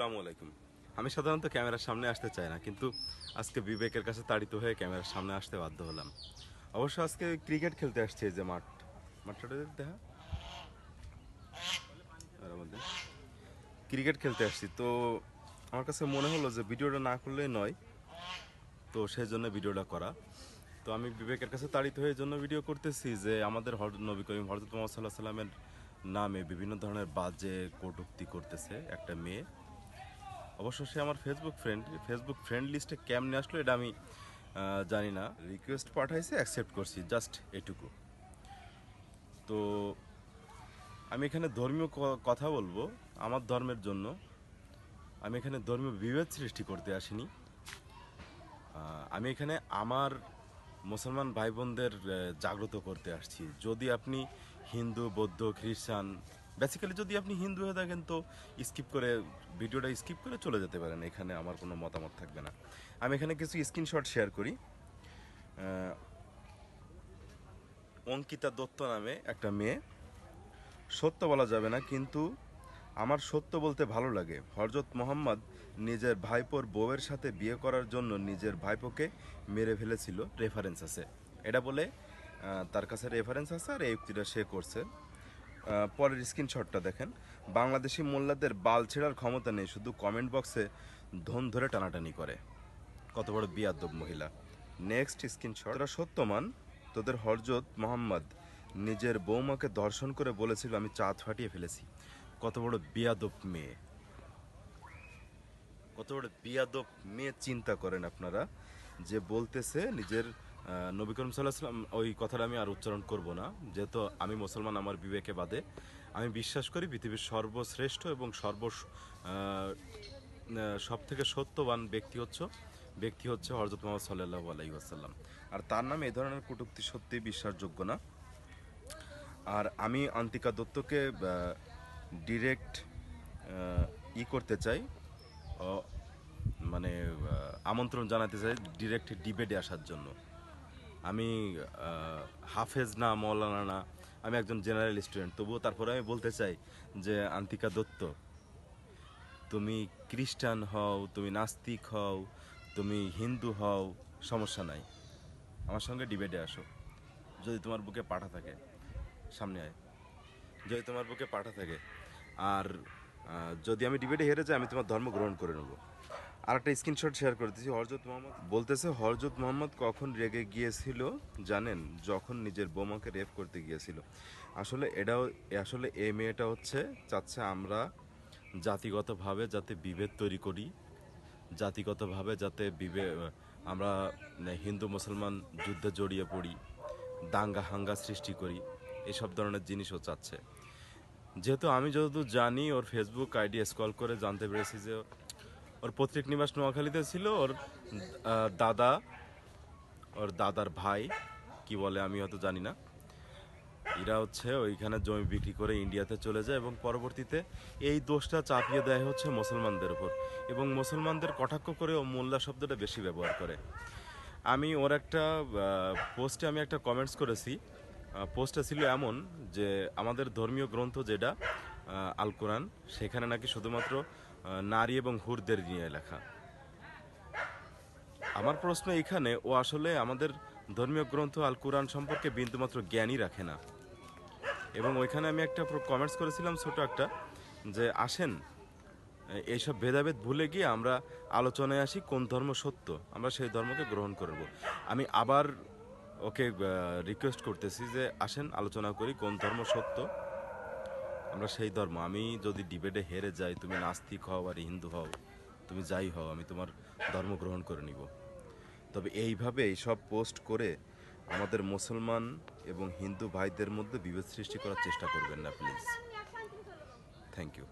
আসসালামু আলাইকুম। আমি সাধারণত ক্যামেরার সামনে আসতে চাই না, কিন্তু আজকে বিবেকের কাছে তাড়িত হয়ে ক্যামেরার সামনে আসতে বাধ্য হলাম। অবশ্য আজকে ক্রিকেট খেলতে আসছে, এই যে মাঠটা দেখা এর মধ্যে ক্রিকেট খেলতে আসছি। তো আমার কাছে মনে হলো যে ভিডিওটা না করলেই নয়, তো সেই জন্য ভিডিওটা করা। তো আমি বিবেকের কাছে তাড়িত হয়ে এই জন্য ভিডিও করতেছি যে আমাদের নবী করিম হযরত মুহাম্মদ সাল্লাল্লাহু আলাইহি সাল্লামের নামে বিভিন্ন ধরনের বাজে কটূক্তি করতেছে একটা মেয়ে। অবশ্য সে আমার ফেসবুক ফ্রেন্ড লিস্টে কেমনে আসলো এটা আমি জানি না। রিকোয়েস্ট পাঠাইছে, অ্যাকসেপ্ট করছি, জাস্ট এটুকু। তো আমি এখানে ধর্মীয় কথা বলবো আমার ধর্মের জন্য। আমি এখানে ধর্মীয় বিভেদ সৃষ্টি করতে আসিনি। আমি এখানে আমার মুসলমান ভাই বোনদের জাগ্রত করতে আসছি। যদি আপনি হিন্দু, বৌদ্ধ, খ্রিস্টান, বেসিক্যালি যদি আপনি হিন্দু হয়ে থাকেন তো ভিডিওটা স্কিপ করে চলে যেতে পারেন, এখানে আমার কোনো মতামত থাকবে না। আমি এখানে কিছু স্ক্রিনশট শেয়ার করি। অঙ্কিতা দত্ত নামে একটা মেয়ে, সত্য বলা যাবে না কিন্তু আমার সত্য বলতে ভালো লাগে। হযরত মুহাম্মদ নিজের ভাইপোর বউয়ের সাথে বিয়ে করার জন্য নিজের ভাইপোকে মেরে ফেলেছিল, রেফারেন্স আছে। এটা বলে তার কাছে রেফারেন্স আছে আর এই উক্তিটা সে করছে। পরের স্ক্রিনশটটা দেখেন। বাংলাদেশি মোল্লাদের বাল ছেঁড়ার ক্ষমতা নেই, শুধু কমেন্ট বক্সে ধন ধরে টানাটানি করে। কত বড় বিয়াদব মহিলা। Next screenshot. তোরা সত্যমান, তোদের হযরত মুহাম্মদ নিজের বৌমাকে ধর্ষণ করে বলেছিল আমি চাঁদ ফাটিয়ে ফেলেছি। কত বড় বিয়াদব মেয়ে, কত বড় বিয়াদব মেয়ে, চিন্তা করেন আপনারা। যে বলতেছে নিজের নবী করিম সাল্লাল্লাহু আলাইহি ওয়াসাল্লাম, ওই কথাটা আমি আর উচ্চারণ করব না, যেহেতু আমি মুসলমান, আমার বিবেকে বাদে। আমি বিশ্বাস করি পৃথিবীর সর্বশ্রেষ্ঠ এবং সব থেকে সত্যবান ব্যক্তি হচ্ছে হযরত মুহাম্মদ সাল্লাল্লাহু আলাইহি ওয়াসাল্লাম। আর তার নামে এই ধরনের কটূক্তি সত্যি বিশ্বাসযোগ্য না। আর আমি অন্তিকা দত্তকে ডিরেক্ট করতে চাই, মানে আমন্ত্রণ জানাতে চাই ডিরেক্ট ডিবেটে আসার জন্য। আমি হাফেজ না, মৌলানা না, আমি একজন জেনারেল স্টুডেন্ট, তবুও তারপরে আমি বলতে চাই যে আন্তিকা দত্ত, তুমি খ্রিস্টান হও, তুমি নাস্তিক হও, তুমি হিন্দু হও, সমস্যা নাই, আমার সঙ্গে ডিবেটে আসো। যদি তোমার বুকে পাঠা থাকে সামনে আয়, যদি তোমার বুকে পাঠা থাকে। আর যদি আমি ডিবেটে হেরে যাই আমি তোমার ধর্ম গ্রহণ করে নেব। আর একটা স্ক্রিনশট শেয়ার করে দিচ্ছি। হযরত মুহাম্মদ বলতেছে, হযরত মুহাম্মদ কখন রেগে গিয়েছিল জানেন? যখন নিজের বোমাকে রেপ করতে গিয়েছিল। আসলে এই মেয়েটা চাচ্ছে আমরা জাতিগতভাবে যাতে বিভেদ তৈরি করি, জাতিগতভাবে যাতে আমরা হিন্দু মুসলমান যুদ্ধে জড়িয়ে পড়ি, দাঙ্গা হাঙ্গা সৃষ্টি করি, এসব ধরনের জিনিসও চাচ্ছে। যেহেতু আমি যতদূর জানি, ওর ফেসবুক আইডি স্ক্রল করে জানতে পেরেছি যে ওর পৈতৃক নিবাস নোয়াখালীতে ছিল। দাদা ওর দাদার ভাই, কি বলে আমি হয়তো জানি না, এরা ওইখানে জমি বিক্রি করে ইন্ডিয়াতে চলে যায় এবং পরবর্তীতে এই দোষটা চাপিয়ে দেয় মুসলমানদের উপর, এবং মুসলমানদের কটাক্ষ করে ও মোল্লা শব্দটা বেশি ব্যবহার করে। আমি ওর একটা পোস্টে আমি একটা কমেন্টস করেছি। পোস্টটা ছিল এমন যে আমাদের ধর্মীয় গ্রন্থ যেটা আল কোরআন, সেখানে নাকি শুধুমাত্র নারী এবং হুরদের নিয়ে লেখা। আমার প্রশ্ন এখানে, ও আসলে আমাদের ধর্মীয় গ্রন্থ আল কোরআন সম্পর্কে বিন্দুমাত্র জ্ঞানই রাখে না। এবং ওইখানে আমি একটা কমেন্টস করেছিলাম ছোট একটা, যে আসেন এইসব ভেদাভেদ ভুলে গিয়ে আমরা আলোচনায় আসি কোন ধর্ম সত্য, আমরা সেই ধর্মকে গ্রহণ করব। আমি আবার ওকে রিকোয়েস্ট করতেছি যে আসেন আলোচনা করি কোন ধর্ম সত্য, আমরা সেই ধর্ম। আমি যদি ডিবেটে হেরে যাই, তুমি নাস্তিক হও আর হিন্দু হও, তুমি যাই হও, আমি তোমার ধর্ম গ্রহণ করে নিব। তবে এইভাবে এইসব পোস্ট করে আমাদের মুসলমান এবং হিন্দু ভাইদের মধ্যে বিভেদ সৃষ্টি করার চেষ্টা করবেন না প্লিজ। Thank you.